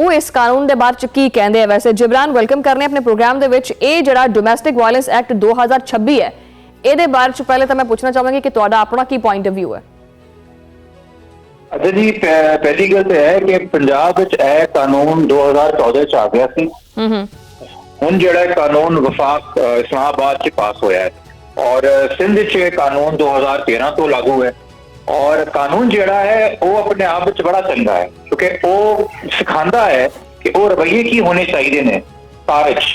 ਉਹ ਇਸ ਕਾਨੂੰਨ ਦੇ ਬਾਰੇ ਚ ਕੀ ਕਹਿੰਦੇ ਆ। ਵੈਸੇ ਜਿਬਰਾਨ ਵੈਲਕਮ ਕਰਨੇ ਆਪਣੇ ਪ੍ਰੋਗਰਾਮ ਦੇ ਵਿੱਚ। ਇਹ ਜਿਹੜਾ ਡੋਮੈਸਟਿਕ ਵਾਇਲੈਂਸ ਐਕਟ 2026 ਹੈ, ਇਹਦੇ ਬਾਰੇ ਚ ਪਹਿਲੇ ਤਾਂ ਮੈਂ ਪੁੱਛਣਾ ਚਾਹਾਂਗੀ ਕਿ ਤੁਹਾਡਾ ਆਪਣਾ ਕੀ ਪੁਆਇੰਟ ਆਫ ਵਿਊ ਹੈ। अच्छा जी, पहली गल तो है कि पंजाब विच यह कानून 2014 च आ गया सी। हुण जिहड़ा कानून वफाक इस्लामाबाद च पास होया है और सिंध च कानून 2013 तो लागू है। और कानून जिहड़ा है वो अपने आप विच बड़ा चंगा है क्योंकि वो सिखांदा है कि वो रवैये की होने चाहिए ने कार च,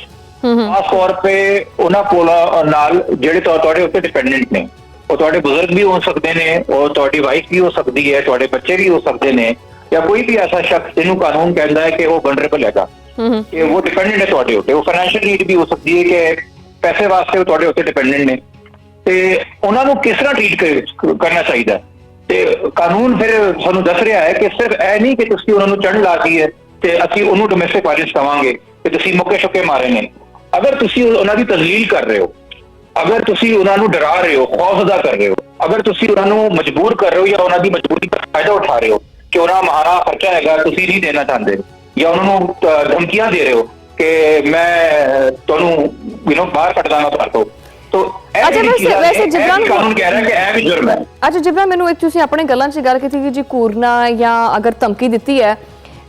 खास तौर पे उन्हां कोल नाल जिहड़े तुहाडे उत्ते डिपेंडेंट ने। और तुहाडे बुजुर्ग भी हो सकते हैं और तुहाडी वाइफ भी हो सकती है, तुहाडे बच्चे भी हो सकते हैं, या कोई भी ऐसा शख्स जिन्होंने कानून कहता है कि वो वनरेबल हैगा, कि वो डिपेंडेंट है तुहाडे उत्ते। वो फाइनेंशियल नीड भी हो सकती है कि पैसे वास्ते वो तुहाडे उत्ते डिपेंडेंट ने, ते उन्हां नूं किस तरह ट्रीट करना चाहिए। ते कानून फिर सानूं दस रहा है कि सिर्फ यह नहीं कि तुसीं उन्हां नूं चढ़ ला दी है ते असीं उहनूं डोमैस्टिक वायलेंस कहांगे कि तुसीं मुक्के शुक्के मारे ने। अगर तुसीं उन्हां दी तजलील कर रहे हो, अगर तुसीं उन्हां नूं डरा रहे हो, खौफजदा कर रहे हो, अगर तुसीं उन्हां नूं मजबूर कर रहे हो या उन्हां दी मजबूरी का फायदा उठा रहे हो कि उन्हां महारा खर्चा हैगा तुसीं नहीं देना चाहते, या उन्हां नूं धमकियां दे रहे हो कि मैं तुहानूं बाहर कट दांगा घर तो वैसे जिब्रान कानून कह रहा है कि यह भी जुर्म है। अच्छा जिब्रान, मैनूं एक तुसीं अपने गल्लां 'ਚ गल कीती कि जी घूरना या अगर धमकी दित्ती है,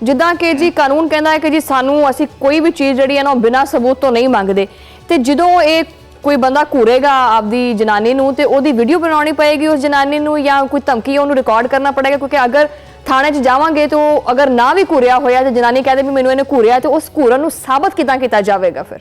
जिद्दां कि जी कानून कहता है कि जी सानूं असीं कोई भी चीज़ जिहड़ी है ना बिना सबूत तो नहीं मंगदे, ते जदों ये कोई बंदा घूरेगा आपदी जनानी नूं ते ओहदी वीडियो बनाउणी पएगी उस जनानी नूं, या कोई धमकी ओहनूं रिकॉर्ड करना पड़ेगा। क्योंकि अगर थाणे 'ਚ जावांगे तो अगर ना भी घूरिया होया ते जनानी कहदे भी मैनूं इहने घूरिया, तो उस घूरन नूं साबित किदां कीता जावेगा फिर?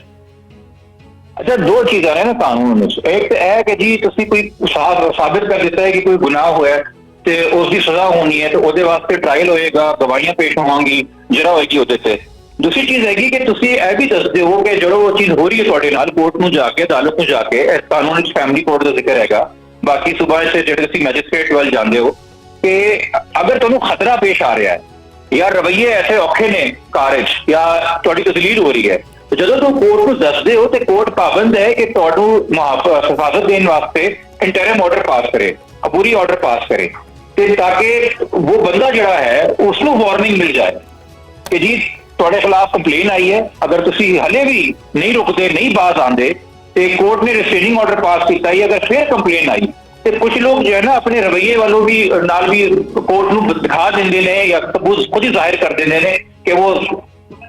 अच्छा, दो चीज़ां ने ना कानून में। एक तो यह कि जी तुसीं कोई साबित कर दिता है कि कोई गुनाह होया ते उसकी सज़ा होनी है, तो उसदे वास्ते ट्रायल होएगा, गवाहियां पेश होवांगी, जरा होएगी उहदे ते। दूसरी चीज़ हैगी कि तुसीं यह भी दसदे हो कि जो वो चीज़ हो रही है तुहाडे नाल कोर्ट में जाके अदालत में जाके, इस कानून फैमिली कोर्ट का जिक्र हैगा, बाकी सुबह से जो तुसीं मैजिस्ट्रेट वाल जांदे हो कि अगर तुहानूं खतरा पेश आ रहा है या रवैये ऐसे औखे ने कारज या तुहाडी तजलील हो रही है, तो जो तुम कोर्ट को दसदे हो तो कोर्ट पाबंद है कि तुहानूं हिफाजत देने वास्ते इंटरिम ऑर्डर पास करे, अबूरी ऑर्डर पास करे, ताकि वो बंदा जिहड़ा है उसनूं वार्निंग मिल जाए कि जी तुहाडे खिलाफ कंप्लेन आई है, अगर तुसीं हले भी नहीं रुकते, नहीं बाज आंदे, तो कोर्ट ने रिस्ट्रेनिंग ऑर्डर पास किया है, अगर फिर कंप्लेन आई तो कुछ लोग जो है ना अपने रवैये वालों भी नाल भी कोर्ट नूं दिखा देंदे ने या सबूत खुद ही जाहिर कर देंदे ने कि वो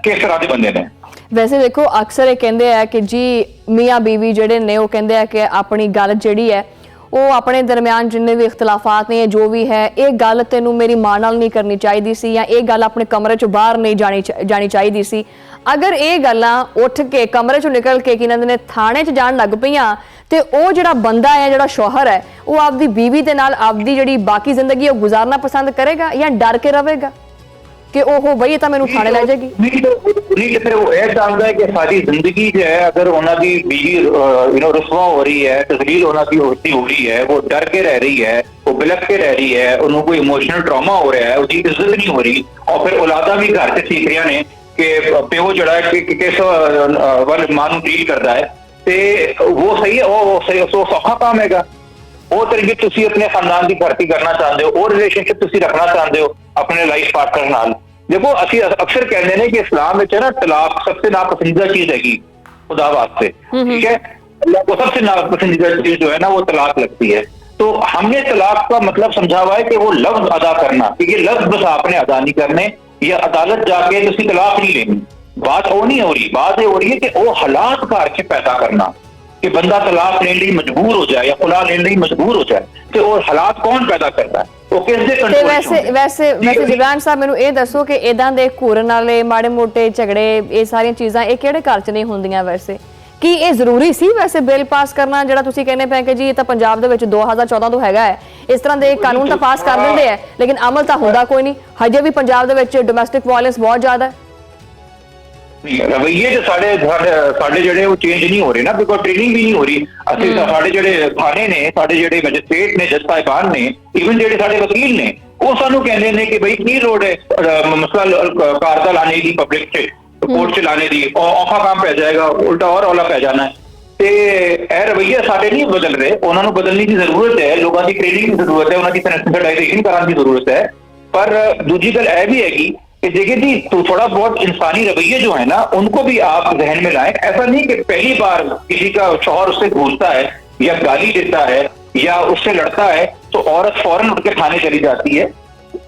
किस तरह के बंदे ने। वैसे देखो अक्सर ये कहते हैं कि जी मियाँ बीवी जिहड़े ने वो कहते हैं कि अपनी गल जिहड़ी है वो अपने दरम्यान जिन्ने भी इख्तलाफात ने जो भी है, ये गल तेनू मेरी मां नाल नहीं करनी चाहिए सी, या ये गल अपने कमरे चों बाहर नहीं जानी चाहिए सी। अगर ये गल्लां उठ के कमरे चों निकल के कि ने थाने च जान लग पईयां ते वो जिहड़ा बंदा है, जिहड़ा शौहर है, वो आपदी बीवी दे नाल आपदी जिहड़ी बाकी जिंदगी है गुजारना पसंद करेगा या डर के रहेगा कि ओहो बई तां मैनूं थाने लै जाएगी? नहीं तो फिर वो यह चाहता है कि सारी जिंदगी जो है अगर उन्होंने बीवी रुसवा हो रही है, तस्लील उन्होंने होती हो रही है, वो डर के रह रही है, वो बिलक के रह रही है, उन्होंने कोई इमोशनल ट्रॉमा हो रहा है, उसकी इज्जत नहीं हो रही, और फिर औलादा भी घर से सीख रही ने कि प्यो जड़ा है किस वाल मां नूं ट्रीट करता है, तो वो सही है, वो सही सौखा काम हैगा। वो तरीके तुसीं अपने खानदान की भर्ती करना चाहते हो, और रिलेशनशिप तुसीं रखना चाहते हो अपने लाइफ पार्टनर नाल। देखो असीं अक्सर कहते हैं कि इस्लाम में ना तलाक सबसे नापसंदीदा चीज हैगी खुदा वास्ते, ठीक है, अल्लाह को सबसे नापसंदीदा चीज जो है ना वो तलाक लगती है। तो हमने तलाक का मतलब समझा हुआ है कि वो लफ्ज अदा करना, कि ये लफ्ज बस आपने अदा नहीं करने या अदालत जाके तुसीं तलाक नहीं लेनी, बात वो नहीं हो रही। बात ये हो रही है कि वो हालात घर च पैदा करना कि बंदा तलाक लेने लिए मजबूर हो जाए या खुला लेने लिए मजबूर हो जाए, तो वो हालात कौन पैदा करता है? वैसे जिब्रान साहब मैनूं ये दसो कि इदां दे घूरन वाले माड़े मोटे झगड़े ये सारियां चीज़ां ये किहड़े घर च नहीं होंदियां? वैसे कि ये जरूरी सी वैसे बिल पास करना जिहड़ा तुसीं कहने पे कि जी ये तां पंजाब दे विच 2014 तो हैगा है, इस तरह दे कानून तां पास कर दिंदे है लेकिन अमल तां हुंदा कोई नहीं। हजे भी पंजाब दे विच डोमैस्टिक वायलेंस बहुत ज़्यादा है। रवैये साढ़े जेडे वो चेंज नहीं हो रहे ना, बिकॉज ट्रेनिंग भी नहीं हो रही। असि साढ़े जेडे थाने ने, साढ़े जेडे मैजिस्ट्रेट ने, जज साहिबान ने, इवन जेडे साढ़े वकील ने, वो सानू कहते हैं कि भाई की लोड़ है मसला कार दा लाने दी, पब्लिक च कोर्ट च लाने दी, औखा काम पै जाएगा, उल्टा और औला पै जाना है। ते ए रवैये साढ़े नहीं बदल रहे, उन्होंने बदलने की जरूरत है, लोगों की ट्रेनिंग की जरूरत है, उन्होंने सेंसिटाइजेशन कराने की जरूरत है। पर दूजी गल यह भी हैगी कि देखिए जी, तो थोड़ा बहुत इंसानी रवैये जो है ना, उनको भी आप जहन में लाएं। ऐसा नहीं कि पहली बार किसी का शौहर उससे घूरता है या गाली देता है या उससे लड़ता है तो औरत फौरन उठ के थाने चली जाती है।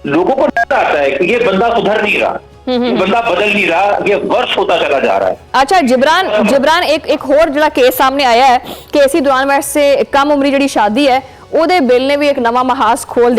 लोगों को डर आता है कि ये बंदा सुधर नहीं रहा, ये बंदा बदल नहीं रहा, ये वर्ष होता चला जा रहा है। अच्छा जिबरान एक होर ਜਿਹੜਾ ਕੇਸ ਸਾਹਮਣੇ ਆਇਆ ਹੈ ਕਿ ਇਸੀ ਦੌਰਾਨ ਵੈਸੇ ਕਮ ਉਮਰੀ ਜਿਹੜੀ ਸ਼ਾਦੀ ਹੈ ਉਹਦੇ ਬਿੱਲ ਨੇ ਵੀ ਇੱਕ ਨਵਾਂ ਮਹਾਸ ਖੋਲ